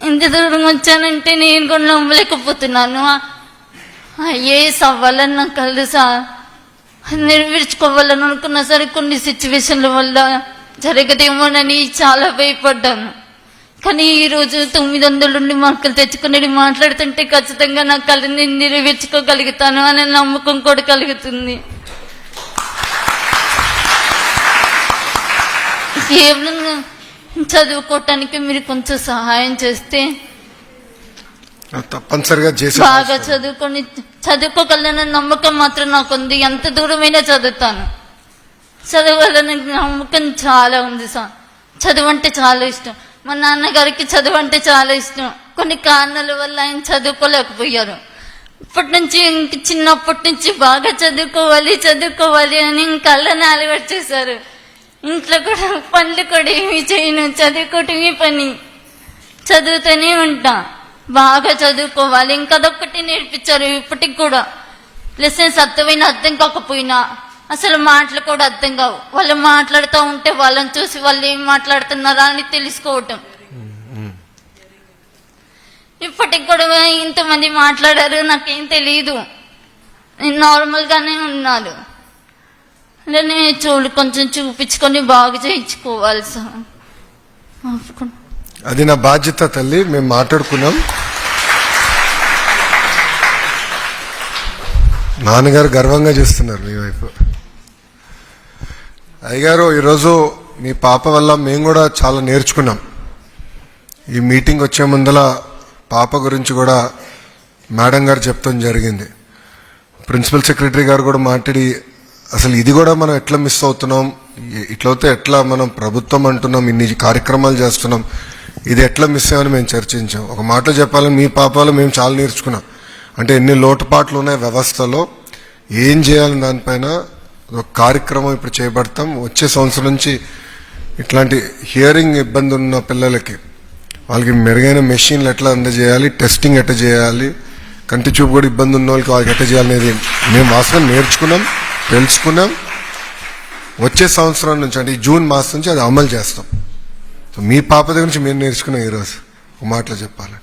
ఇంత దూరం వచ్చానంటే నేను కూడా నమ్మలేకపోతున్నాను. ఐఏఎస్ అవ్వాలని నాకు కలదు సార్, నెరవేర్చుకోవాలని అనుకున్నా సరే కొన్ని సిచ్యువేషన్ల వల్ల జరగదేమోనని చాలా భయపడ్డాను. కానీ ఈరోజు 900 మార్కులు తెచ్చుకుని మాట్లాడుతుంటే ఖచ్చితంగా నా కళని నెరవేర్చుకోగలుగుతాను అనే నమ్మకం కూడా కలుగుతుంది. కేవలం చదువుకోవటానికి మీరు కొంచెం సహాయం చేస్తే తప్పనిసరిగా బాగా చదువుకోగలనన్న నమ్మకం మాత్రం నాకుంది. ఎంత దూరమైనా చదువుతాను. చదవాలని నమ్మకం చాలా ఉంది సార్. చదువు అంటే చాలా ఇష్టం. మా నాన్నగారికి చదువు అంటే చాలా ఇష్టం. కొన్ని కారణాల వల్ల ఆయన చదువుకోలేకపోయారు. ఇప్పటి నుంచి చిన్నప్పటి నుంచి బాగా చదువుకోవాలి అని కళ్ళని అలవాటు చేశారు. ఇంట్లో కూడా పనులు కూడా ఏమీ చేయను, చదువుకోవటమే పని. చదువుతూనే ఉంటా. బాగా చదువుకోవాలి ఇంకదొక్కటి నేర్పించారు. ఇప్పటికి కూడా లెసన్స్ అర్థమైనా అర్థం కాకపోయినా అసలు మాటలు కూడా అర్థం కావు. వాళ్ళు మాట్లాడుతూ ఉంటే వాళ్ళని చూసి వాళ్ళు ఏం మాట్లాడుతున్నారా అని తెలుసుకోవటం. ఇప్పటికి కూడా ఇంతమంది మాట్లాడారు, నాకేం తెలియదు. నేను నార్మల్ గానే ఉన్నాను. కొంచెం చూపించుకొని బాగు చేయించుకోవాలి సార్. అది నా బాధ్యత తల్లి. మేము మాట్లాడుకున్నాం. నాన్నగారు గర్వంగా చేస్తున్నారు మీ వైపు. అయ్యగారు, ఈరోజు మీ పాప వల్ల మేము కూడా చాలా నేర్చుకున్నాం. ఈ మీటింగ్ వచ్చే ముందల పాప గురించి కూడా మేడం గారు చెప్తాం జరిగింది. ప్రిన్సిపల్ సెక్రటరీ గారు కూడా మాట్లాడి అసలు ఇది కూడా మనం ఎట్లా మిస్ అవుతున్నాం, ఇట్లయితే ఎట్లా మనం ప్రభుత్వం అంటున్నాం, ఇన్ని కార్యక్రమాలు చేస్తున్నాం, ఇది ఎట్లా మిస్ అయ్యామని మేము చర్చించాం. ఒక మాటలో చెప్పాలని మీ పాపలో మేము చాలా నేర్చుకున్నాం. అంటే ఎన్ని లోటుపాట్లు ఉన్నాయి వ్యవస్థలో, ఏం చేయాలని దానిపైన ఒక కార్యక్రమం ఇప్పుడు చేపడతాం. వచ్చే సంవత్సరం నుంచి ఇట్లాంటి హియరింగ్ ఇబ్బంది ఉన్న పిల్లలకి వాళ్ళకి మెరుగైన మెషిన్లు ఎట్లా అందజేయాలి, టెస్టింగ్ ఎట్లా చేయాలి, కంటి చూపు కూడా ఇబ్బంది ఉన్న వాళ్ళకి ఎట్లా చేయాలనేది మేము వాస్తవం నేర్చుకున్నాం, తెలుసుకున్నాం. వచ్చే సంవత్సరం నుంచి అంటే జూన్ మాసం నుంచి అది అమలు చేస్తాం. మీ పాప దగ్గర నుంచి మేము నేర్చుకున్నాం. ఈరోజు ఒక మాటలో చెప్పాలి.